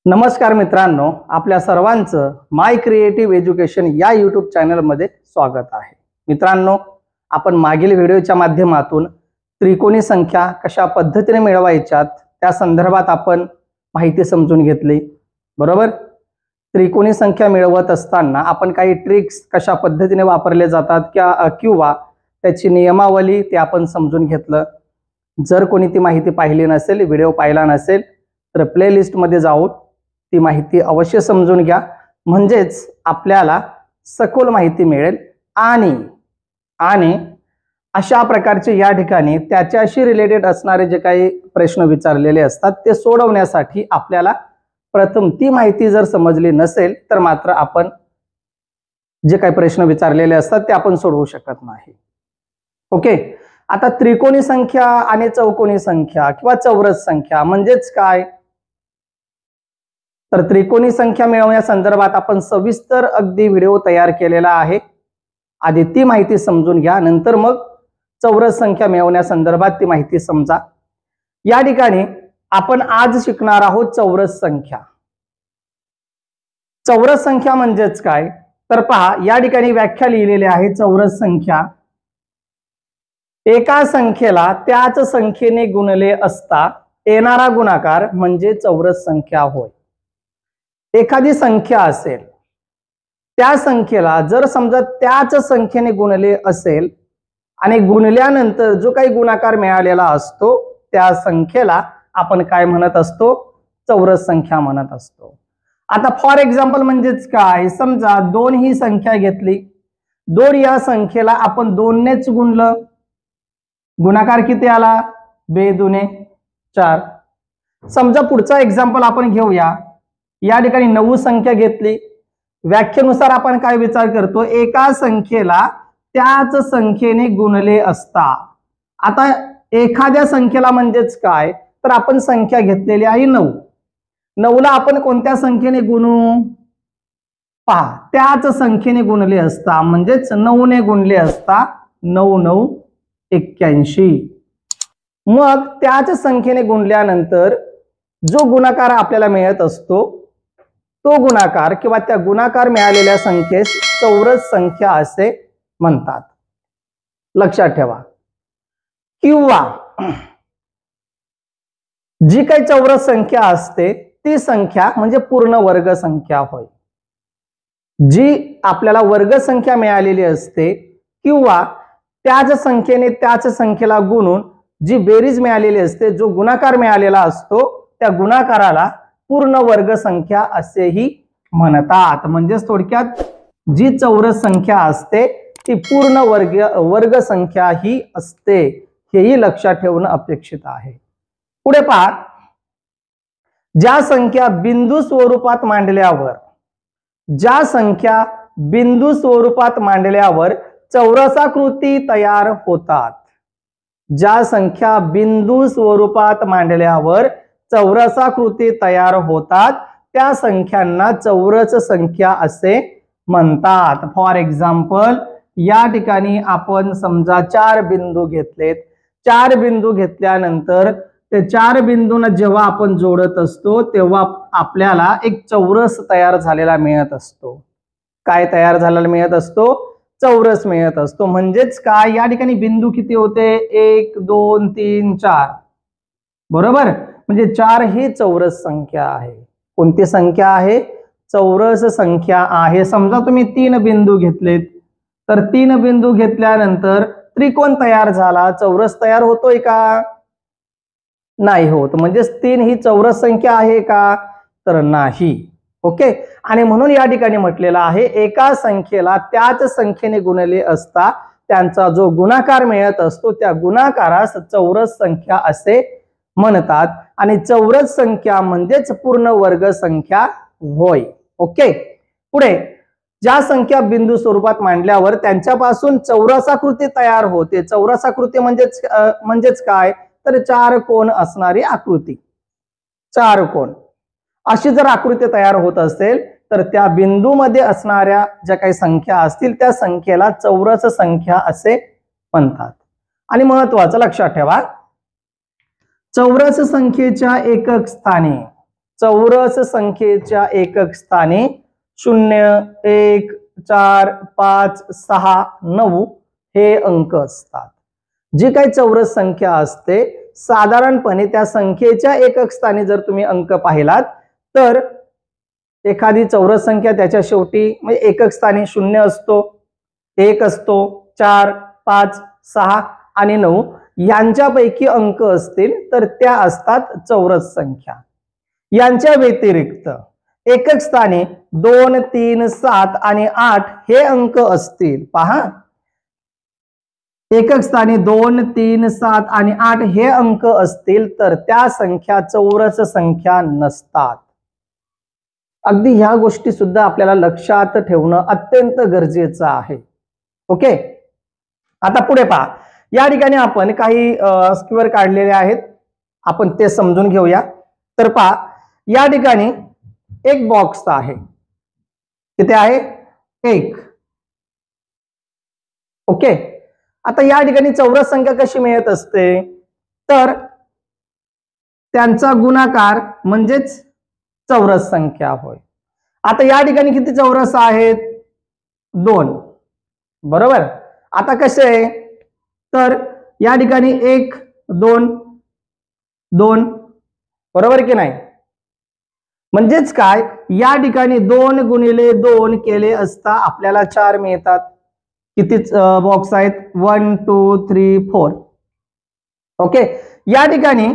नमस्कार मित्रांनो, आपल्या सर्वांचं माय क्रिएटिव्ह एज्युकेशन या यूट्यूब चॅनलमध्ये स्वागत आहे। मित्रांनो, आपण मागील व्हिडिओच्या माध्यमातून त्रिकोणी संख्या कशा पद्धतीने मिळवायच्यात त्या संदर्भात आपण माहिती समजून घेतली, बरोबर। त्रिकोणी संख्या मिळवत असताना आपण काही ट्रिक्स कशा पद्धतीने वापरले जातात किंवा त्याची नियमावली ते आपण समजून घेतलं। जर कोणी ती माहिती पाहिली नसेल, व्हिडिओ पाहिला नसेल तर प्लेलिस्ट मध्ये जाऊन ती माहिती अवश्य समजून घ्या, म्हणजेच आपल्याला सखोल माहिती मिळेल आणि अशा प्रकारचे या ठिकाणी त्याच्याशी रिलेटेड असणारे जे काही प्रश्न विचारलेले असतात ते सोडवण्यासाठी आपल्याला प्रथम ती माहिती जर समजली नसेल तर मात्र आपण जे काही प्रश्न विचारलेले असतात ते आपण सोडवू शकत नाही। ओके, आता त्रिकोणी संख्या आणि चौकोनी संख्या किंवा चौरस संख्या म्हणजेच काय, तर त्रिकोणी संख्या मिळवण्यासंदर्भात आपण सविस्तर अगदी व्हिडिओ तयार केलेला आहे। आधी ती माहिती समजून घ्या, नंतर मग चौरस संख्या मिळवण्यासंदर्भात ती माहिती समजा। या ठिकाणी आपण आज शिकणार आहोत चौरस संख्या। चौरस संख्या म्हणजेच काय, तर पहा या ठिकाणी व्याख्या लिहिलेली आहे। चौरस संख्या एका संख्येला त्याच संख्येने गुणले असता येणारा गुणाकार म्हणजे चौरस संख्या होय। एखादी संख्या असेल, त्या संख्येला जर समजा त्याच संख्येने गुणले असेल आणि गुणल्यानंतर जो काही गुणाकार मिळालेला असतो त्या संख्येला आपण काय म्हणत असतो, चौरस संख्या म्हणत असतो। आता फॉर एक्झाम्पल म्हणजेच काय, समजा 2 ही संख्या घेतली, 2 या संख्येला आपण 2 नेच गुणलं, गुणाकार किती आला, 2 दुने 4। समजा पुढचा एक्झाम्पल आपण घेऊया, या ठिकाणी 9 संख्या घेतली, व्याख्येनुसार आपण काय विचार करतो, एका संख्येला त्याच संख्येने गुणले असता। आता एखाद्या संख्येला म्हणजेच काय, तर आपण संख्या घेतलेली आहे 9, 9 ला आपण कोणत्या संख्येने गुणू, पहा त्याच संख्येने गुणले असता, म्हणजेच 9 ने गुणले असता 9 9 81। मग त्याच संख्येने गुणल्यानंतर जो गुणाकार आपल्याला मिळत असतो तो गुणाकार किंवा त्या गुणाकार मिळालेल्या संख्येस चौरस संख्या असे म्हणतात, लक्षात ठेवा। किंवा जी काही चौरस संख्या असते ती संख्या म्हणजे पूर्ण वर्ग संख्या होय। जी आपल्याला वर्ग संख्या मिळालेली असते किंवा त्याच संख्येने त्याच संख्येला गुणून जी बेरीज मिळालेली असते, जो गुणाकार मिळालेला असतो त्या गुणाकाराला पूर्ण वर्ग संख्या असेही म्हणतात। म्हणजे थोडक्यात जी चौरस संख्या असते ती पूर्ण वर्ग संख्या ही असते, हेही लक्षात ठेवणं अपेक्षित आहे। पुढे पहा, ज्या संख्या बिंदू स्वरूपात मांडल्यावर चौरसाकृती तयार होतात, ज्या संख्या बिंदू स्वरूपात मांडल्यावर चौरसाकृती तयार होतात त्या संख्यांना चौरस संख्या असे म्हणतात। फॉर एक्झाम्पल या ठिकाणी आपण समजा 4 बिंदू घेतलेत, 4 बिंदू घेतल्यानंतर ते 4 बिंदूंना जेव्हा आपण जोडत असतो तेव्हा आपल्याला एक चौरस तयार झालेला मिळत असतो। काय तयार झालेला मिळत असतो, चौरस मिळत असतो। म्हणजेच काय, या ठिकाणी बिंदू किती होते, 1 2 3 4, बरोबर। म्हणजे 4 ही चौरस संख्या आहे। कोणती संख्या आहे, चौरस संख्या आहे। समजा तुम्ही 3 बिंदू घेतलेत, तर 3 बिंदू घेतल्यानंतर त्रिकोण तयार झाला, चौरस तयार होतोय का, नाही होत। म्हणजे 3 ही चौरस संख्या आहे का, तर नाही। ओके, आणि म्हणून या ठिकाणी म्हटलेलं आहे एका संख्येला त्याच संख्येने गुणले असता त्यांचा जो गुणाकार मिळत असतो त्या गुणाकारास चौरस संख्या असे म्हणतात। आणि चौरस संख्या म्हणजेच पूर्ण वर्ग संख्या होय। ओके, पुढे ज्या संख्या बिंदू स्वरूपात मांडल्यावर त्यांच्यापासून चौरसाकृती तयार होते, चौरसाकृती म्हणजेच काय, तर 4 कोन असणारी आकृती, 4 कोन अशी जर आकृती तयार होत असेल तर त्या बिंदूमध्ये असणाऱ्या ज्या काही संख्या असतील त्या संख्येला चौरस संख्या असे म्हणतात। आणि महत्त्वाचं लक्षात ठेवा, चौरस संख्येच्या एकक स्थानी चौरस संख्येच्या एकक स्थानी 0, 1, 4, 5, 6, 9 हे अंक असतात. जी काही चौरस संख्या असते साधारणपणे त्या संख्येच्या एकक स्थानी जर तुम्ही अंक पाहिलात तर एखादी चौरस संख्या त्याच्या शेवटी म्हणजे एकक स्थानी 0 असतो, 1 असतो, 4, 5, 6 आणि 9 यांच्यापैकी अंक असतील तर त्या असतात चौरस संख्या. यांच्या व्यतिरिक्त एकक स्थानी 2, 3, 7 आणि 8 हे अंक असतील. पहा, एकक स्थानी 2, 3, 7 आणि 8 हे अंक असतील तर त्या संख्या चौरस संख्या नसतात. अगदी ह्या गोष्टी सुद्धा आपल्याला लक्षात ठेवणं अत्यंत गरजेचं आहे. ओके, आता पुढे पहा. या ठिकाणी आपण काही स्क्वेअर काढलेले आहेत, आपण ते समजून घेऊया. तर पहा, या ठिकाणी एक बॉक्स आहे. किती आहे? 1. ओके, आता या ठिकाणी चौरस संख्या कशी मिळत असते तर त्यांचा गुणाकार म्हणजेच चौरस संख्या होय. आता या ठिकाणी किती चौरस आहेत? 2. बरोबर. आता कसे तर या ठिकाणी 1, 2, 2 बरोबर की नाही? म्हणजेच काय, या ठिकाणी 2 गुणिले 2 केले असता आपल्याला 4 मिळतात. किती बॉक्स आहेत? 1, 2, 3, 4. ओके, या ठिकाणी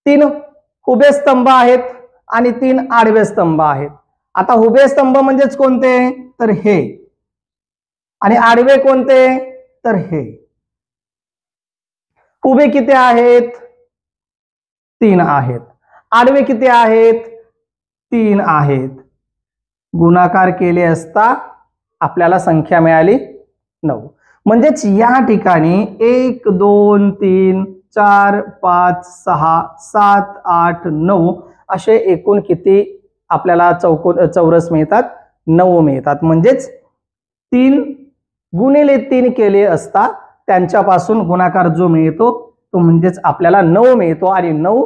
3 उभे स्तंभ आहेत आणि 3 आडवे स्तंभ आहेत. आता उभे स्तंभ म्हणजेच कोणते तर हे, आणि आडवे कोणते तर हे. उभे किती आहेत? 3 आहेत. आडवे किती आहेत? 3 आहेत. गुणाकार केले असता आपल्याला संख्या मिळाली 9. म्हणजेच या ठिकाणी 1, 2, 3, 4, 5, 6, 7, 8, 9 असे एकूण किती आपल्याला चौरस मिळतात? 9 मिळतात. म्हणजेच 3 गुणिले 3 केले असता त्यांच्यापासून गुणाकार जो मिळतो तो म्हणजेच आपल्याला 9 मिळतो. आणि 9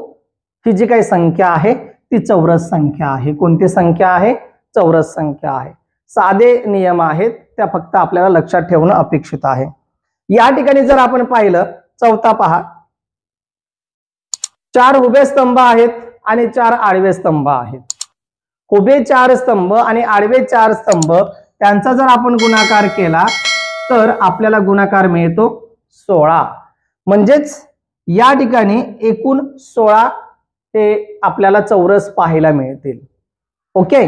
ही जी काही संख्या आहे ती चौरस संख्या आहे. कोणती संख्या आहे? चौरस संख्या आहे. साधे नियम आहेत, त्या फक्त आपल्याला लक्षात ठेवणं अपेक्षित आहे. या ठिकाणी जर आपण पाहिलं, चौथा पहा, 4 उभे स्तंभ आहेत आणि 4 आडवे स्तंभ आहेत. उभे 4 स्तंभ आणि आडवे 4 स्तंभ त्यांचा जर आपण गुणाकार केला तर आपल्याला गुणाकार मिळतो 16. म्हणजेच या ठिकाणी एकूण 16 हे आपल्याला चौरस पाहायला मिळतील. ओके,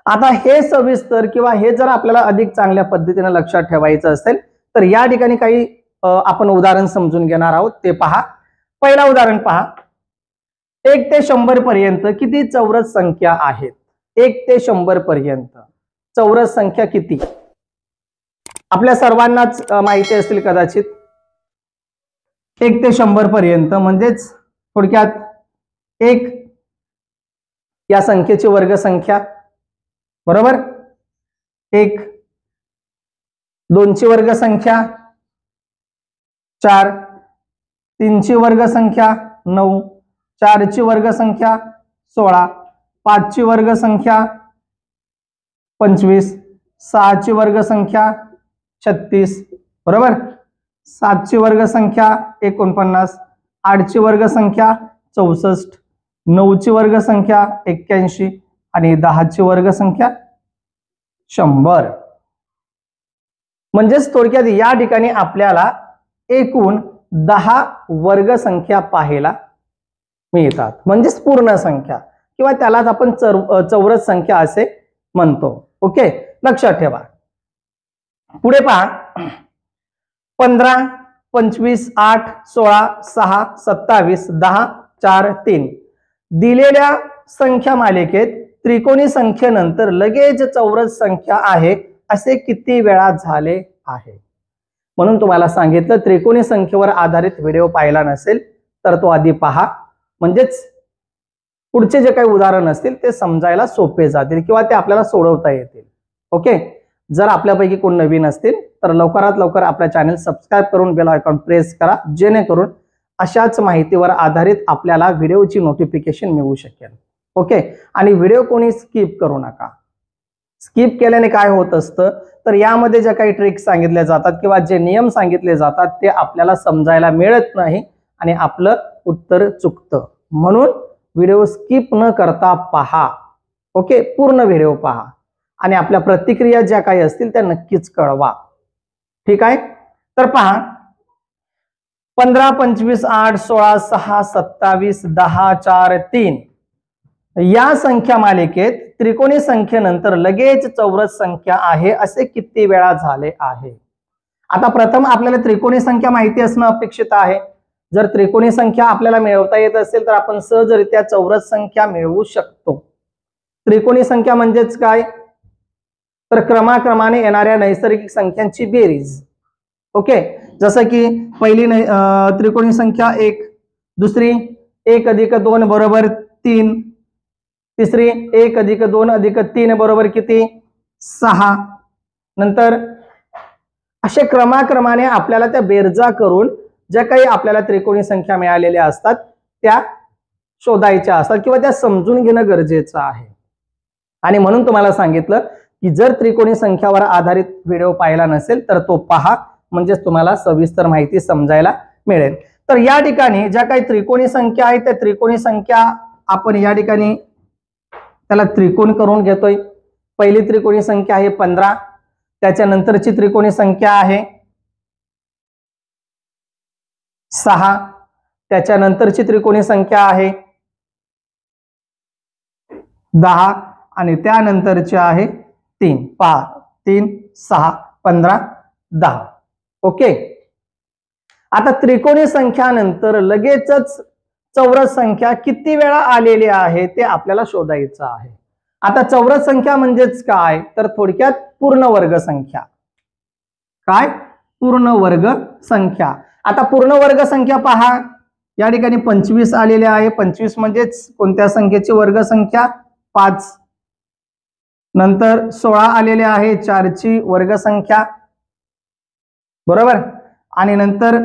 आता हे सविस्तर किंवा हे जर आपल्याला अधिक चांगल्या पद्धतीने लक्षात ठेवायचं असेल तर या ठिकाणी काही आपण उदाहरण समजून घेणार आहोत. ते पहा. पहिला उदाहरण पहा. 1 ते 100 पर्यंत किती चौरस संख्या आहेत? 1 ते 100 पर्यंत चौरस संख्या किती? आपल्या सर्वांनाच माहिती असतील कदाचित. 1 ते 100 पर्यंत म्हणजेच थोडक्यात 1 या संख्येची वर्गसंख्या, बरोबर. 1, 2 ची वर्गसंख्या 4, 3 ची वर्गसंख्या 9, 4 ची वर्गसंख्या 16, 5 ची वर्गसंख्या 25, 6 ची वर्गसंख्या 36, बरोबर. 7 ची वर्गसंख्या 49, 8 ची वर्गसंख्या 64, 9 ची वर्गसंख्या 81 आणि 10 ची वर्गसंख्या 100. म्हणजेच थोडक्यात या ठिकाणी आपल्याला एकूण 10 वर्गसंख्या पाहायला मिळतात. म्हणजेच पूर्ण संख्या किंवा त्यालाच आपण चौरस संख्या असे म्हणतो. ओके, लक्षात ठेवा. पुढे पहा. 15, 25, 8, 16, 6, 27, 10, 4, 3 दिलेल्या संख्या मालिकेत त्रिकोणी संख्येनंतर लगेच चौरस संख्या आहे असे किती वेळा झाले आहे? म्हणून तुम्हाला सांगितलं, त्रिकोणी संख्येवर आधारित व्हिडिओ पाहिला नसेल तर तो आधी पहा. म्हणजेच पुढचे जे काही उदाहरण असतील ते समजायला सोपे जातील किंवा ते आपल्याला सोडवता येतील. ओके, जर आपल्यापैकी कोण नवीन असतील तर लवकरात लवकर आपल्या चॅनल सबस्क्राइब करून बेल आयकॉन प्रेस करा, जेणेकरून अशाच माहितीवर आधारित आपल्याला व्हिडिओची नोटिफिकेशन मिळू शकेल. ओके. आणि व्हिडिओ कोणी स्किप करू नका. स्किप केल्याने काय होत असतं तर यामध्ये ज्या काही ट्रिक्स सांगितल्या जातात किंवा जे नियम सांगितले जातात ते आपल्याला समजायला मिळत नाही आणि आपलं उत्तर चुकतं. म्हणून व्हिडिओ स्किप न करता पहा. ओके. पूर्ण व्हिडिओ पहा आणि आपल्या प्रतिक्रिया ज्या काही असतील त्या नक्कीच कळवा. ठीक आहे. तर पहा 15, 25, 8, 16, 6, 27, 10, 4, 3 या संख्या मालिकेत त्रिकोणी संख्येनंतर लगेच चौरस संख्या आहे असे किती वेळा झाले आहे. आता प्रथम आपल्याला त्रिकोणी संख्या माहिती असणं अपेक्षित आहे. जर त्रिकोणी संख्या आपल्याला मिळवता येत असेल तर आपण सहजरित्या चौरस संख्या मिळवू शकतो. त्रिकोणी संख्या म्हणजेच काय तर क्रमाक्रमाने येणाऱ्या नैसर्गिक संख्यांची बेरीज. ओके. जसं की पहिली त्रिकोणी संख्या 1, दुसरी 1 + 2 बरोबर 3, तिसरी 1 + 2 + 3 बरोबर किती 6. नंतर असे क्रमाक्रमाने आपल्याला त्या बेरजा करून ज्या काही आपल्याला त्रिकोणी संख्या मिळालेल्या असतात त्या शोधायच्या असतात किंवा त्या समजून घेणं गरजेचं आहे. आणि म्हणून तुम्हाला सांगितलं की जर त्रिकोणी संख्यावर आधारित व्हिडिओ पाहिला नसेल तर तो पहा, म्हणजेच तुम्हाला सविस्तर माहिती समजायला मिळेल. तर या ठिकाणी ज्या काही त्रिकोणी संख्या आहेत त्या त्रिकोणी संख्या आपण या ठिकाणी त्याला त्रिकोण करून घेतोय. पहिली त्रिकोणी संख्या आहे 15, त्याच्यानंतरची त्रिकोणी संख्या आहे 6, त्याच्यानंतरची त्रिकोणी संख्या आहे 10 आणि त्यानंतरची आहे 3. 3, 6, 15, 10. ओके. आता त्रिकोणी संख्यानंतर लगेचच चौरस संख्या किती वेळा आलेली आहे ते आपल्याला शोधायचं आहे. आता चौरस संख्या म्हणजेच काय तर थोडक्यात पूर्ण वर्ग संख्या. काय पूर्ण वर्ग संख्या. आता पूर्ण वर्ग संख्या पहा या ठिकाणी 25 आलेले आहे. 25 म्हणजेच कोणत्या संख्येची वर्ग संख्या 5. नंतर 16 आलेले आहे 4 ची वर्ग संख्या बरोबर. आणि नंतर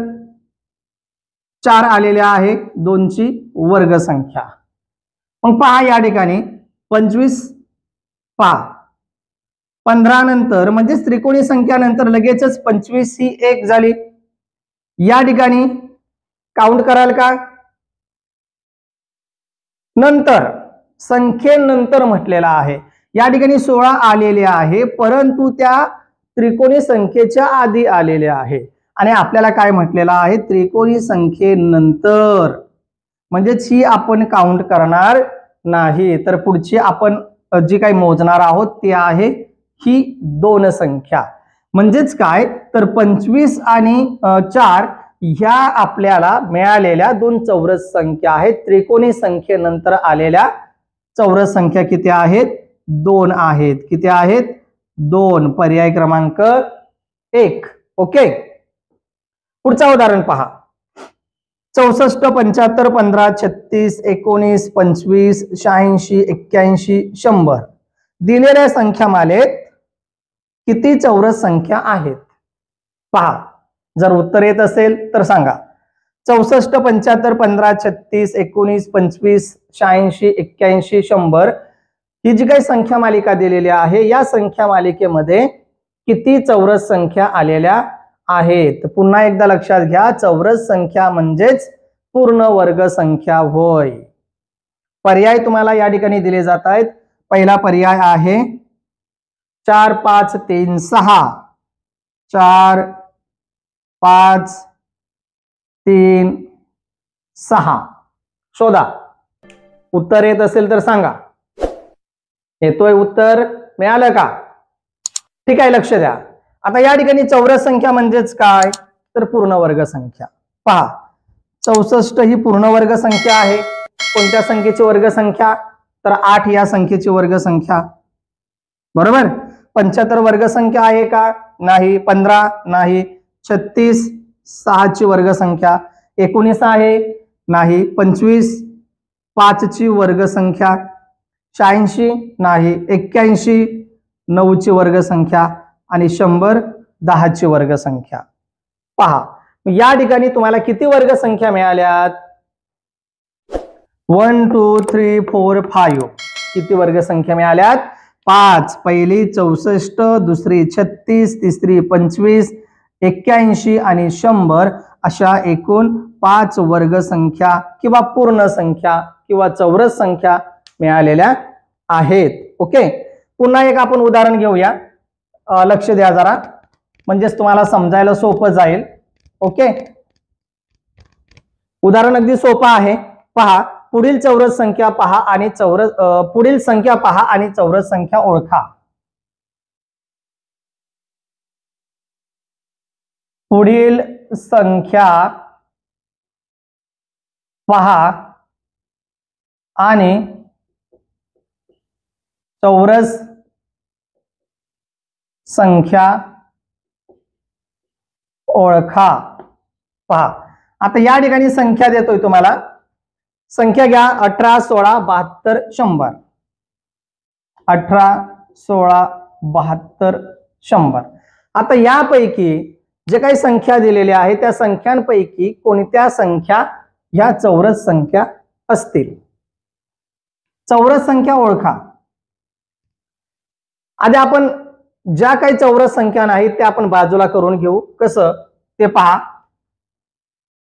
4 आलेले आहे 2 ची वर्ग संख्या. मग पहा या ठिकाणी 25 पहा 15 नंतर म्हणजे त्रिकोणी संख्या नंतर लगेचच 25 ही 1 झाली. या ठिकाणी काउंट कराल का नंतर संख्येनंतर म्हटलेला आहे. या ठिकाणी 16 आलेले आहे परंतु त्या त्रिकोणी संख्येच्या आधी आलेले आहे आणि आपल्याला काय म्हटलेलं आहे त्रिकोणी संख्येनंतर, म्हणजेच ही आपण काउंट करणार नाही. तर पुढची आपण जी काही मोजणार आहोत ती आहे ही 2 संख्या. म्हणजेच काय तर 25 आणि 4 ह्या आपल्याला मिळालेल्या 2 चौरस संख्या आहेत. त्रिकोणी संख्येनंतर आलेल्या चौरस संख्या किती आहेत 2 आहेत. किती आहेत 2. पर्याय क्रमांक 1. ओके. पुढचा उदाहरण पहा 64, 75, 15, 36, 19, 25, 86, 81, 100 दिलेल्या संख्यामालेत किती चौरस संख्या आहेत पहा. जर उत्तर येत असेल तर सांगा. 64, 75, 15, 36, 19, 25, 86, 81, 100 ही जी काही संख्या मालिका दिलेली आहे या संख्या मालिकेमध्ये किती चौरस संख्या आलेल्या आहेत. पुन्हा एकदा लक्षात घ्या चौरस संख्या म्हणजेच पूर्ण वर्ग संख्या होय. पर्याय तुम्हाला या ठिकाणी दिले जात आहेत. पहिला पर्याय आहे 4, 5, 3, 6. 4, 5, 3, 6 शोधा. उत्तर येत असेल तर सांगा. येतोय उत्तर मिळालं का. ठीक आहे. लक्ष द्या. आता या ठिकाणी चौरस संख्या म्हणजेच काय तर पूर्ण वर्ग संख्या. पहा 64 ही पूर्ण वर्ग संख्या आहे. कोणत्या संख्येची वर्ग संख्या तर 8 या संख्येची वर्ग संख्या बरोबर. 75 वर्ग संख्या आहे का नाही. 15 नाही. 36 6 ची वर्ग संख्या. 19 आहे नाही. 25 5 ची वर्ग संख्या. 86 नाही. 81 9 ची वर्ग संख्या आणि 100 10 ची वर्ग संख्या. पहा या ठिकाणी तुम्हाला किती वर्ग संख्या मिळाल्यात? 1 2 3 4 5 किती वर्ग संख्या मिळाल्यात? 5. पहिली 64, दुसरी 36, तिसरी 25, 81 आणि 100 अशा एकूण 5 वर्ग संख्या किंवा पूर्ण संख्या किंवा चौरस संख्या मिळालेल्या आहेत. ओके, पुन्हा एक आपण उदाहरण घेऊया. लक्ष द्या जरा, म्हणजेच तुम्हाला समजायला सोपं जाईल. ओके, उदाहरण अगदी सोपं आहे. पहा, पुढील चौरस संख्या पहा आणि पुढील संख्या पहा आणि चौरस संख्या ओळखा. पुढील संख्या पहा आणि चौरस संख्या ओळखा. पहा, आता या ठिकाणी संख्या देतोय तुम्हाला. संख्या घ्या 18 16 72 100. 18 16 72 100. आता यापैकी जे काही संख्या दिलेल्या आहेत त्या संख्यांपैकी कोणत्या संख्या ह्या चौरस संख्या असतील? चौरस संख्या ओळखा. आधी आपण ज्या काही चौरस संख्या नाहीत त्या आपण बाजूला करून घेऊ. कसं ते पहा,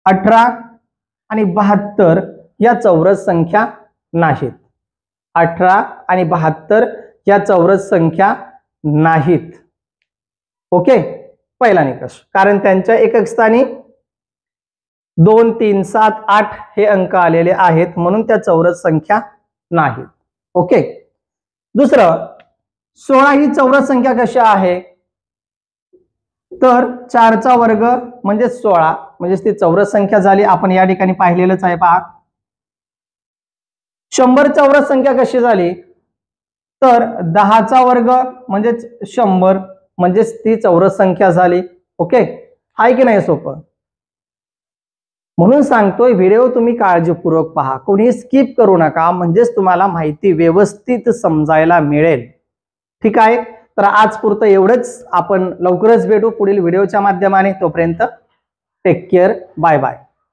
18 आणि 72 या चौरस संख्या नाहीत. 18 आणि 72 या चौरस संख्या नाहीत. ओके, पहिला निकष, कारण त्यांच्या एकक स्थानी 2 3 7 8 हे अंक आलेले आहेत, म्हणून त्या चौरस संख्या नाहीत. ओके, दुसरं, 16 ही चौरस संख्या कशी आहे? तर 4 चा वर्ग म्हणजे 16, म्हणजे ती चौरस संख्या झाली. आपण या ठिकाणी पाहिलेलंच आहे. पहा, 100 चौरस संख्या कशी झाली? तर 10 चा वर्ग म्हणजे 100, म्हणजे ती चौरस संख्या झाली. ओके, आहे की नाही सोपं? म्हणून सांगतोय, व्हिडिओ तुम्ही काळजीपूर्वक पहा, कोणी स्किप करू नका, म्हणजेच तुम्हाला माहिती व्यवस्थित समजायला मिळेल. ठीक आहे, तर आज पुरतं एवढंच. आपण लवकरच भेटू पुढील व्हिडिओच्या माध्यमाने. तोपर्यंत टेक केअर, बाय बाय.